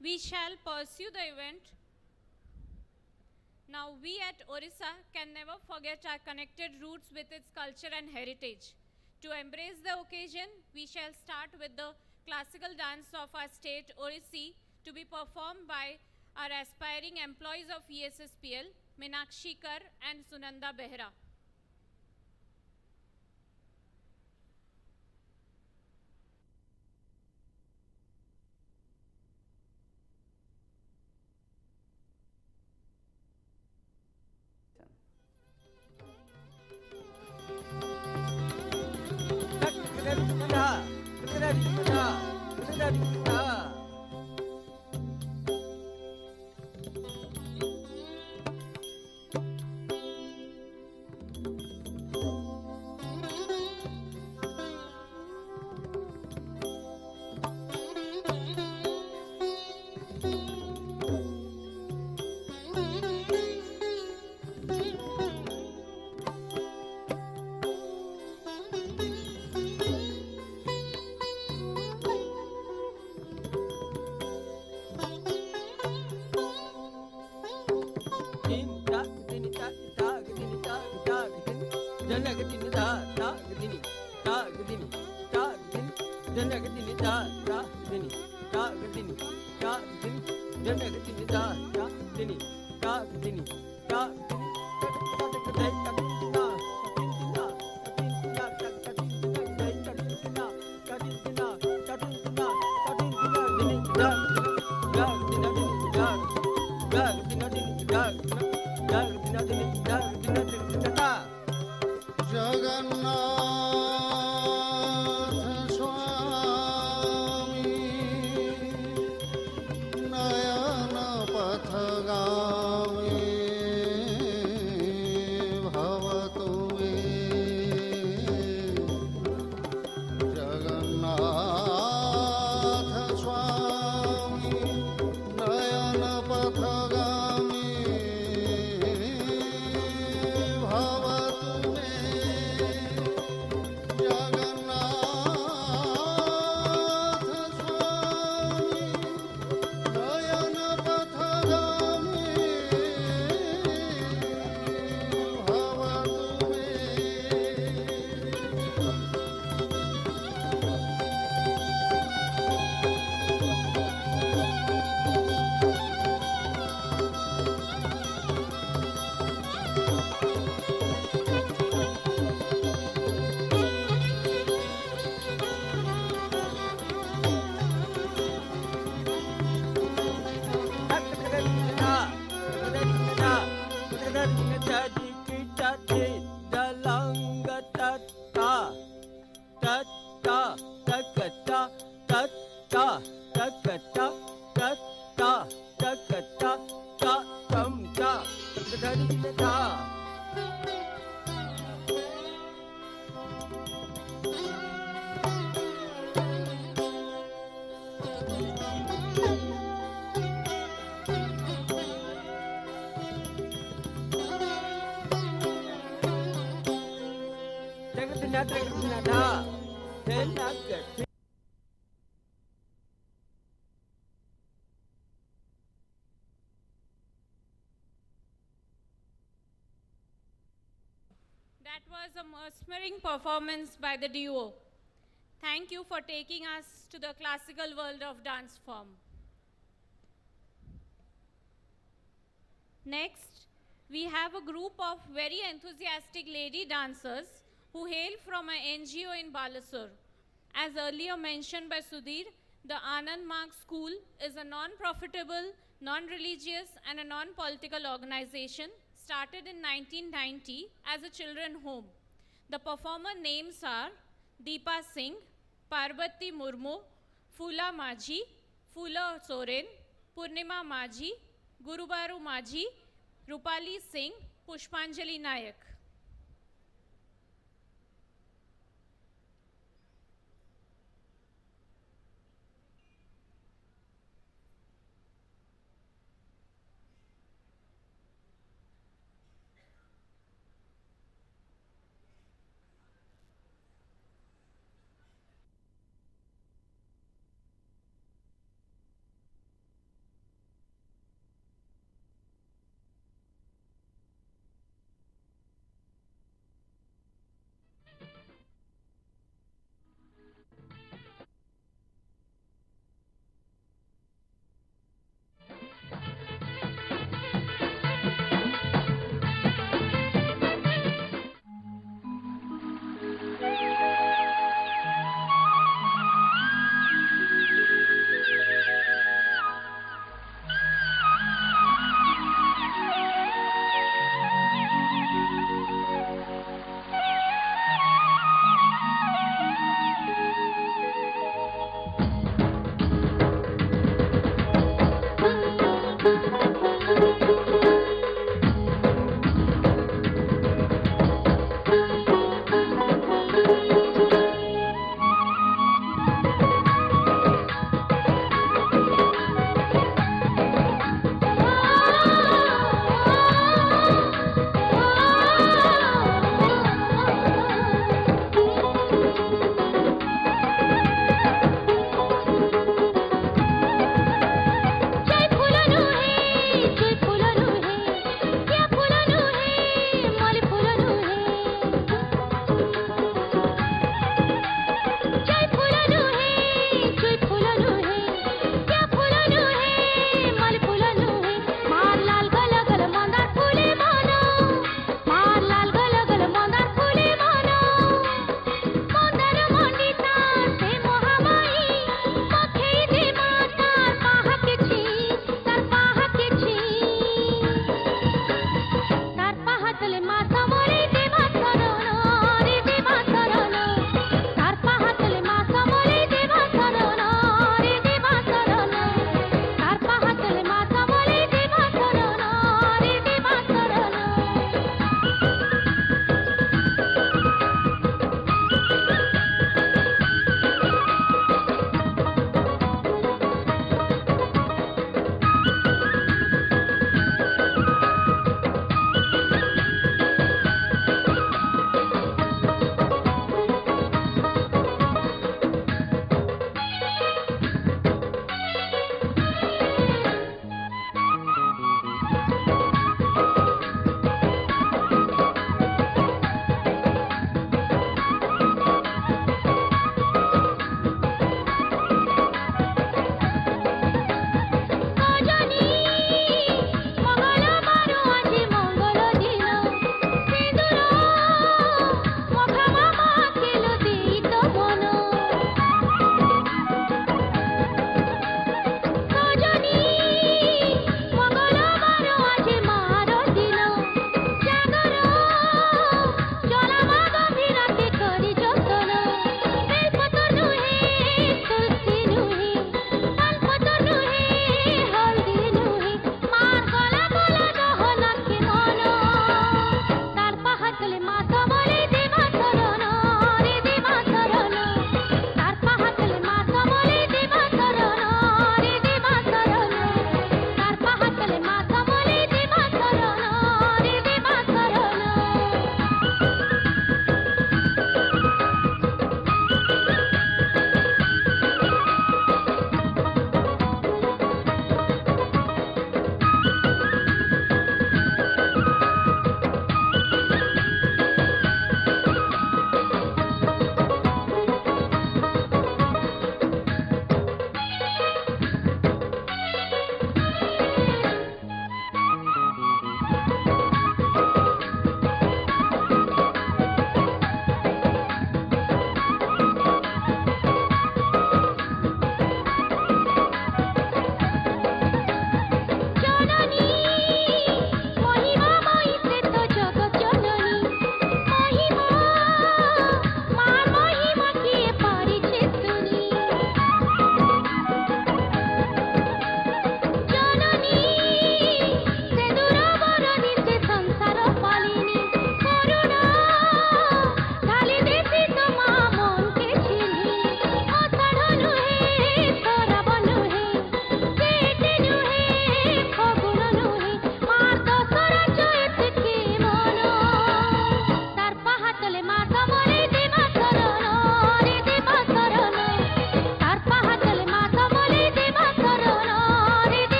We shall pursue the event. Now, we at Orissa can never forget our connected roots with its culture and heritage. To embrace the occasion, we shall start with the classical dance of our state, Odissi, to be performed by our aspiring employees of ESSPL, Meenakshi Kar and Sunanda Behera. That was a mesmerizing performance by the duo. Thank you for taking us to the classical world of dance form. Next, we have a group of very enthusiastic lady dancers who hail from an NGO in Balasore. As earlier mentioned by Sudhir, the Anand Marg School is a non-profitable, non-religious and a non-political organization started in 1990 as a children home. The performer names are Deepa Singh, Parbati Murmu, Fula Majhi, Fula Soren, Purnima Majhi, Gurubaru Majhi, Rupali Singh, Pushpanjali Nayak.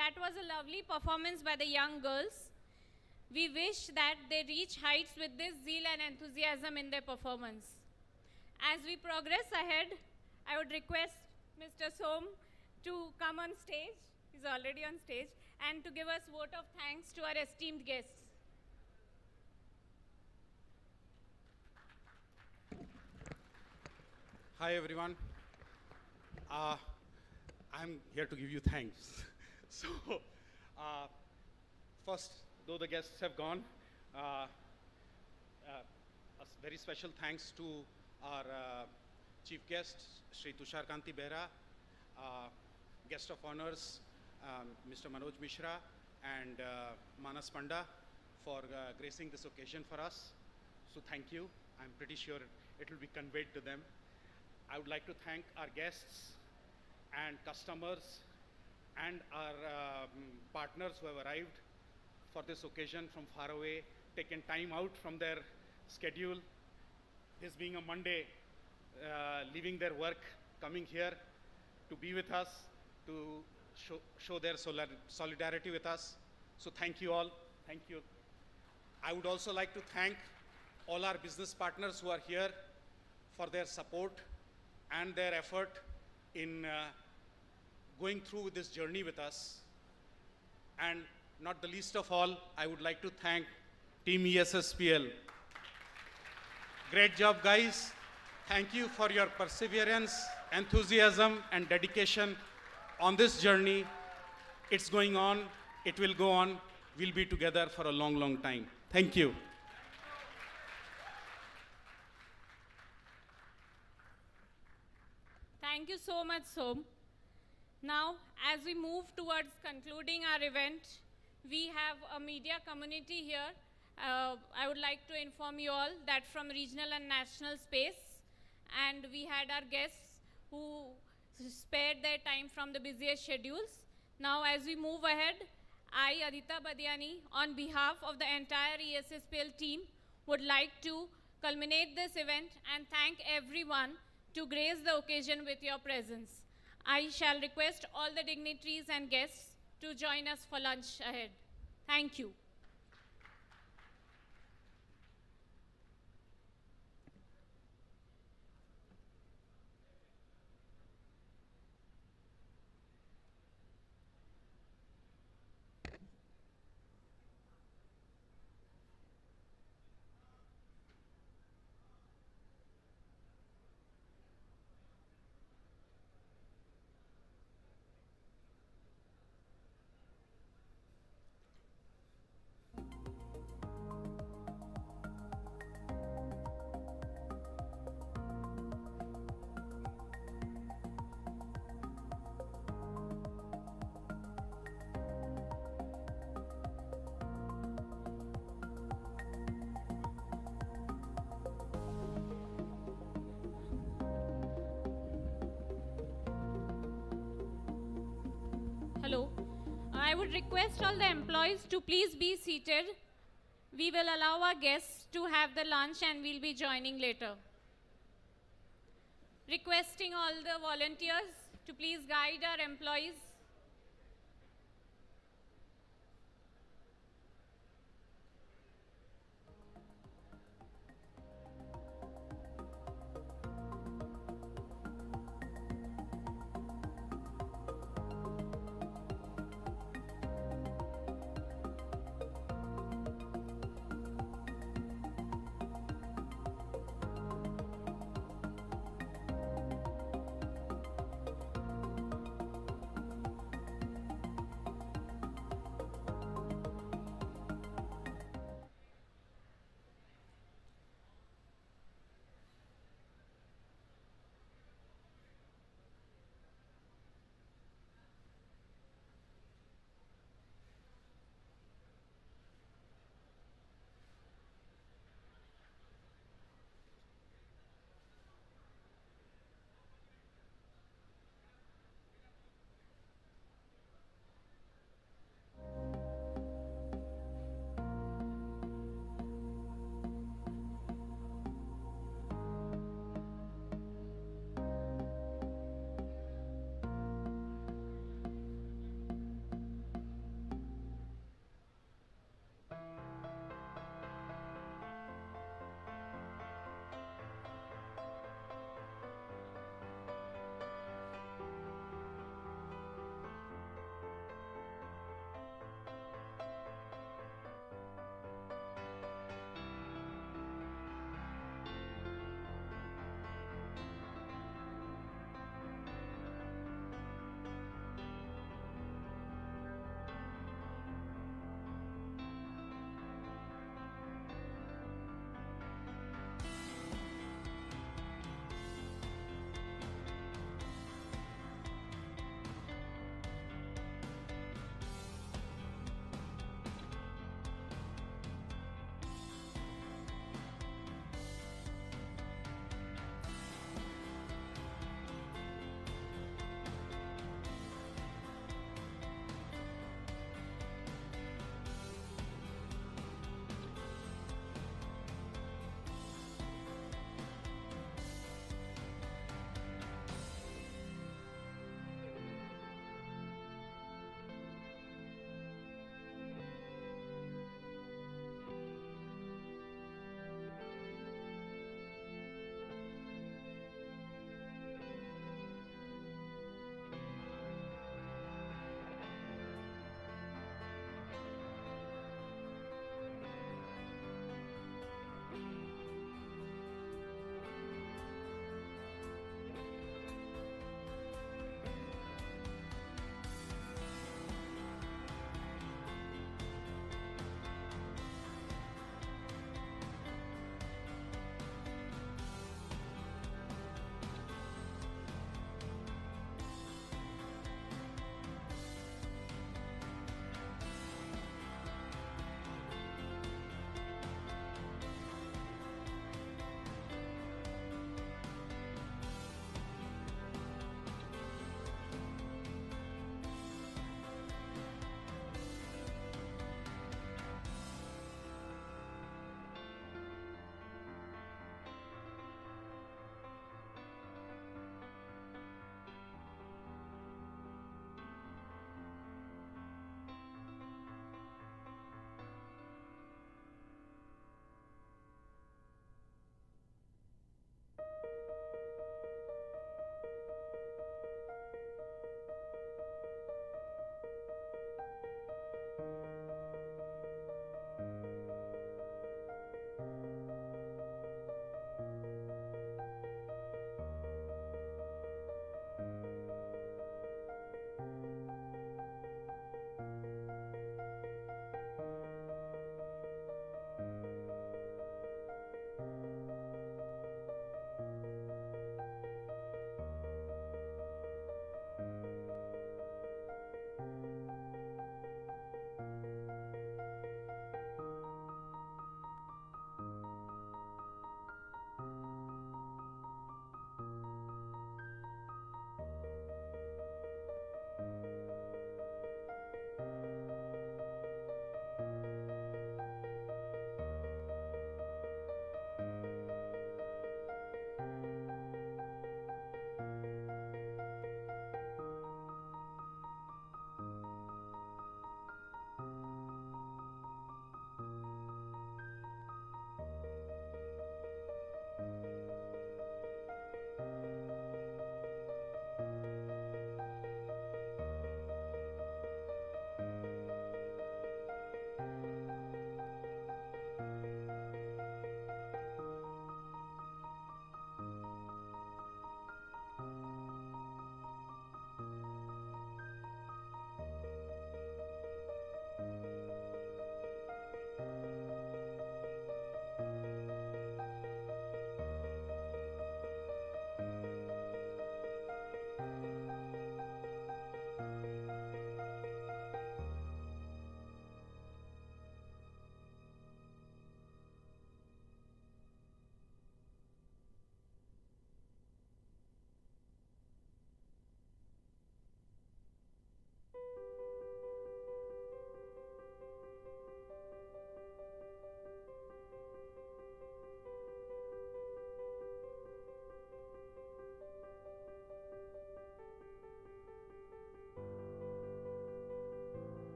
That was a lovely performance by the young girls. We wish that they reach heights with this zeal and enthusiasm in their performance. As we progress ahead, I would request Mr. Som to come on stage. He's already on stage, and to give us vote of thanks to our esteemed guests. Hi everyone. I'm here to give you thanks. So, first, though the guests have gone, a very special thanks to our chief guest, Shri Tusharkanti Behera, guest of honors, Mr. Manoj Mishra and Manas Panda for gracing this occasion for us. So thank you. I'm pretty sure it will be conveyed to them. I would like to thank our guests and customers and our partners who have arrived for this occasion from far away, taken time out from their schedule, this being a Monday, leaving their work, coming here to be with us, to show their solidarity with us. So thank you all. Thank you. I would also like to thank all our business partners who are here for their support and their effort in going through this journey with us. And not the least of all, I would like to thank Team ESSPL. Great job, guys. Thank you for your perseverance, enthusiasm, and dedication on this journey. It's going on. It will go on. We'll be together for a long, long time. Thank you. Thank you so much, Som. Now, as we move towards concluding our event, we have a media community here. I would like to inform you all that from regional and national space, and we had our guests who spared their time from the busiest schedules. Now, as we move ahead, I, Adita Badiani, on behalf of the entire ESSPL team, would like to culminate this event and thank everyone to grace the occasion with your presence. I shall request all the dignitaries and guests to join us for lunch ahead. Thank you. Hello. I would request all the employees to please be seated. We will allow our guests to have the lunch and we'll be joining later. Requesting all the volunteers to please guide our employees.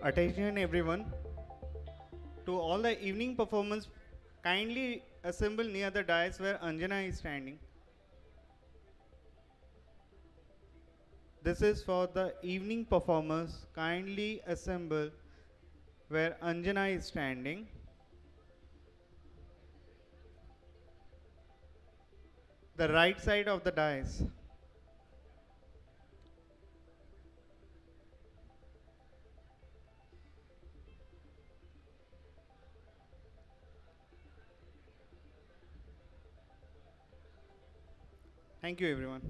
Attention everyone. To all the evening performance, kindly assemble near the dais where Anjana is standing. This is for the evening performers. Kindly assemble where Anjana is standing. The right side of the dais. Thank you everyone.